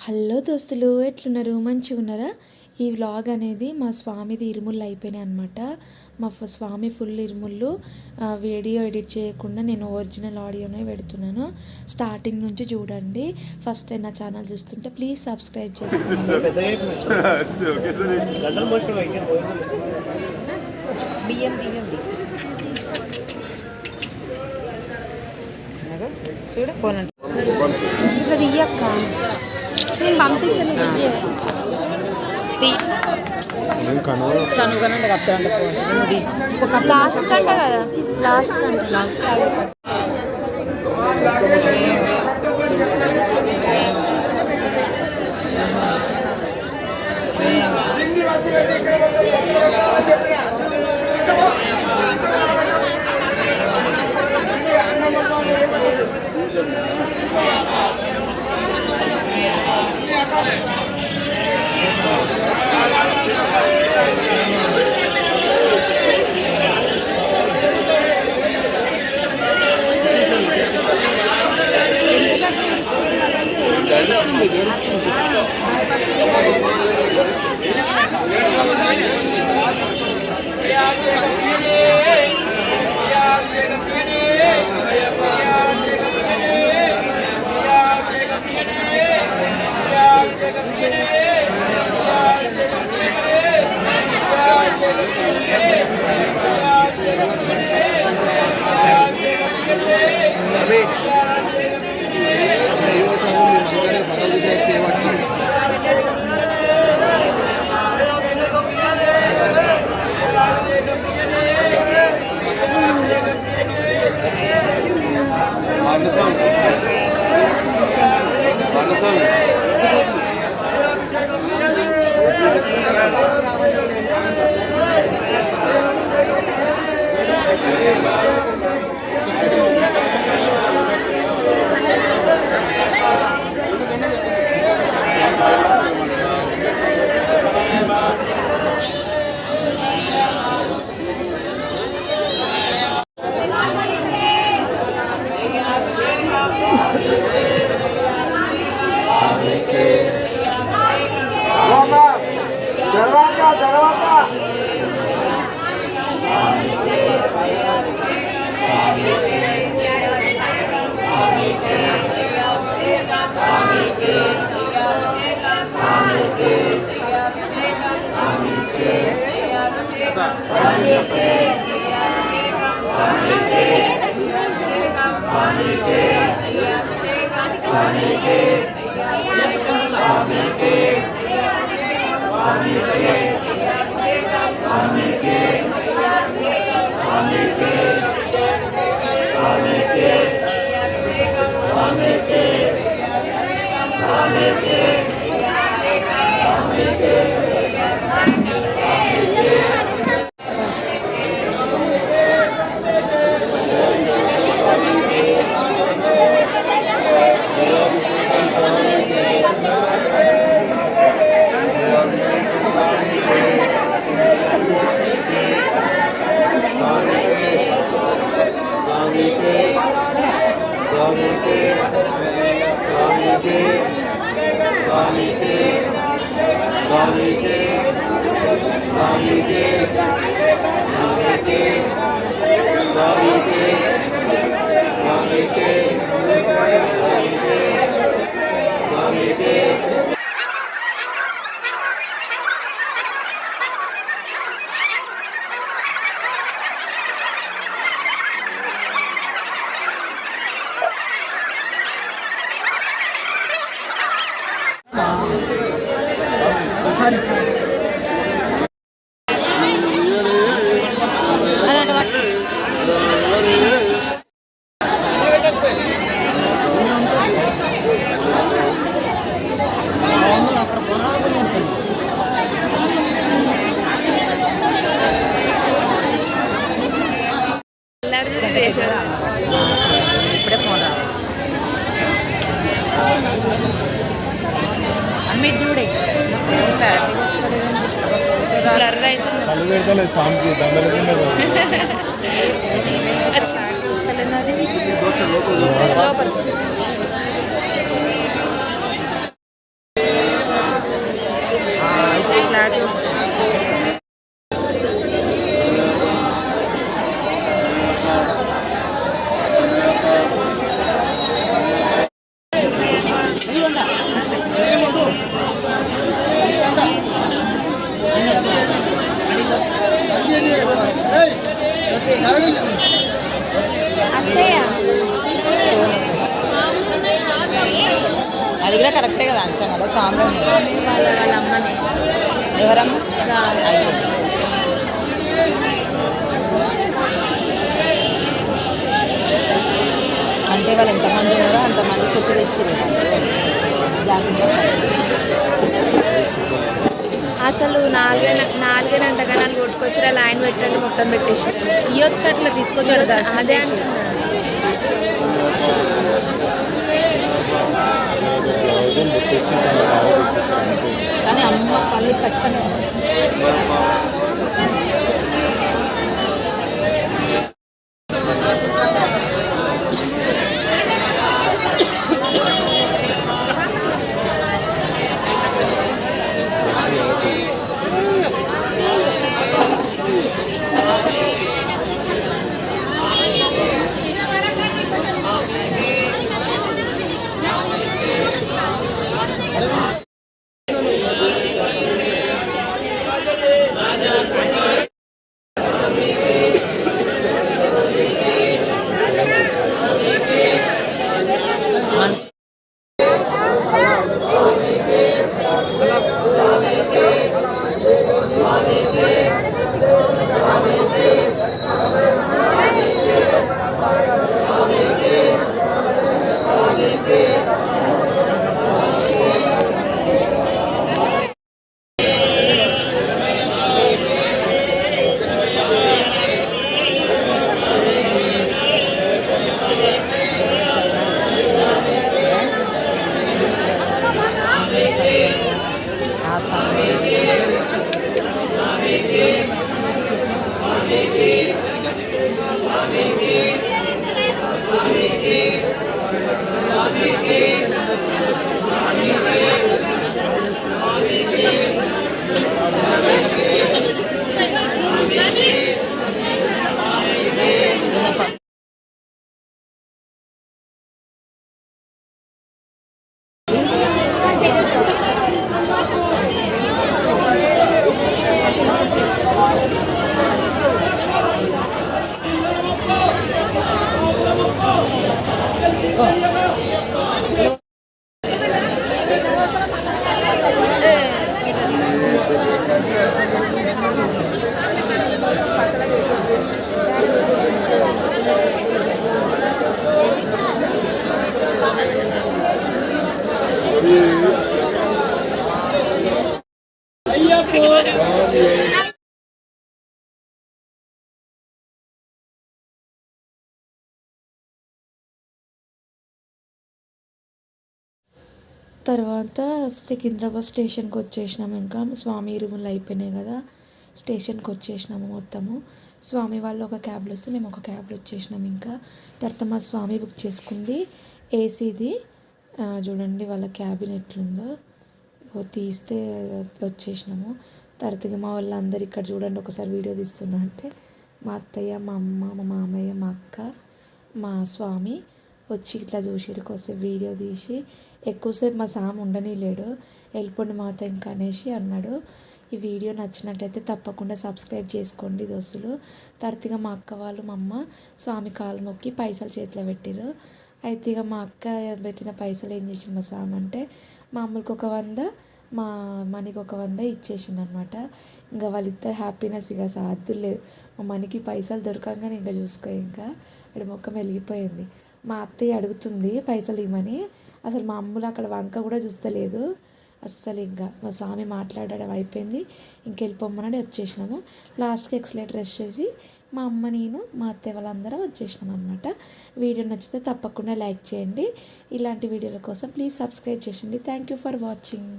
Hello దోస్తులు, ఎట్లున్నారు? మంచిగా ఉన్నారా? ఈ వ్లాగ్ అనేది మా స్వామిది ఇరుముళ్ళు అయిపోయినాయి అనమాట. మా స్వామి ఫుల్ ఇరుముళ్ళు వీడియో ఎడిట్ చేయకుండా నేను ఒరిజినల్ ఆడియోనే పెడుతున్నాను. స్టార్టింగ్ నుంచి చూడండి. ఫస్ట్ టైం నా ఛానల్ చూస్తుంటే ప్లీజ్ సబ్స్క్రైబ్ చేసుకోండి. ఇట్లా దియ్యక్క, నేను పంపిస్తాను. లాస్ట్ కంట కదా, లాస్ట్ కంట. ఇప్పుడే ఫోన్ రా అమ్మి చూడే బ్లర్ అవుతుంది. అత్తయ్య అది కూడా కరెక్టే కదా అంశం వల్ల స్వామి వాళ్ళ అమ్మనే ఎవరమ్మ అంటే వాళ్ళు ఎంతమంది ఉన్నారో అంతమంది చుట్టూ తెచ్చిరు అసలు నాలుగేనంట కానీ వాళ్ళు కొట్టుకొచ్చి లైన్ పెట్టండి మొత్తం పెట్టేసి ఇవ్వచ్చు అట్లా తీసుకొచ్చాడు అదే అంటున్నా. కానీ అమ్మ తల్లి ఖచ్చితంగా తర్వాత సికింద్రాబాద్ స్టేషన్కి వచ్చేసినాము. ఇంకా స్వామి రూములు అయిపోయినాయి కదా, స్టేషన్కి వచ్చేసినాము మొత్తము. స్వామి వాళ్ళు ఒక క్యాబ్లో వస్తే మేము ఒక క్యాబ్లో వచ్చేసినాము. ఇంకా తర్వాత మా స్వామి బుక్ చేసుకుంది ఏసీది. చూడండి వాళ్ళ క్యాబిన్ ఎట్లుందో, తీస్తే వచ్చేసినాము. తర్వాత మా వాళ్ళందరూ ఇక్కడ చూడండి ఒకసారి వీడియో తీస్తున్నా అంటే మా అత్తయ్య, మా అమ్మ, మా మామయ్య, మా అక్క, మా స్వామి వచ్చి ఇట్లా చూసిరు. కొద్దిసేపు వీడియో తీసి ఎక్కువసేపు మా సామి ఉండనీలేడు, వెళ్ళిపోండి మాత ఇంకా అనేసి అన్నాడు. ఈ వీడియో నచ్చినట్టయితే తప్పకుండా సబ్స్క్రైబ్ చేసుకోండి దోస్తులు. తర్వాత మా అక్క వాళ్ళు మా అమ్మ స్వామి కాలు మొక్కి పైసలు చేతిలో పెట్టిరు. అయితే ఇక మా అక్క పెట్టిన పైసలు ఏం చేసింది మా సామి అంటే మా అమ్మకి ఒక 100, మా మనీకి ఒక 100 ఇచ్చేసింది అనమాట. ఇంకా వాళ్ళిద్దరు హ్యాపీనెస్ ఇక సాధ్యులేదు. మా మనీకి పైసలు దొరకంగానే ఇంకా చూసుకో, ఇంకా అక్కడ మొక్క వెలిగిపోయింది. మా అత్తయ్య అడుగుతుంది పైసలు ఇవ్వమని, అసలు మా అమ్ములు అక్కడ వంక కూడా చూస్తలేదు అస్సలు. ఇంకా మా స్వామి మాట్లాడడం అయిపోయింది, ఇంకెళ్ళిపోమ్మని వచ్చేసినాము. లాస్ట్కి ఎక్సలేటర్ రెస్ట్ చేసి మా అమ్మ, నేను, మా అత్తయ్య వాళ్ళందరం వచ్చేసినాం అనమాట. వీడియో నచ్చితే తప్పకుండా లైక్ చేయండి. ఇలాంటి వీడియోల కోసం ప్లీజ్ సబ్స్క్రైబ్ చేయండి. Thank you for watching.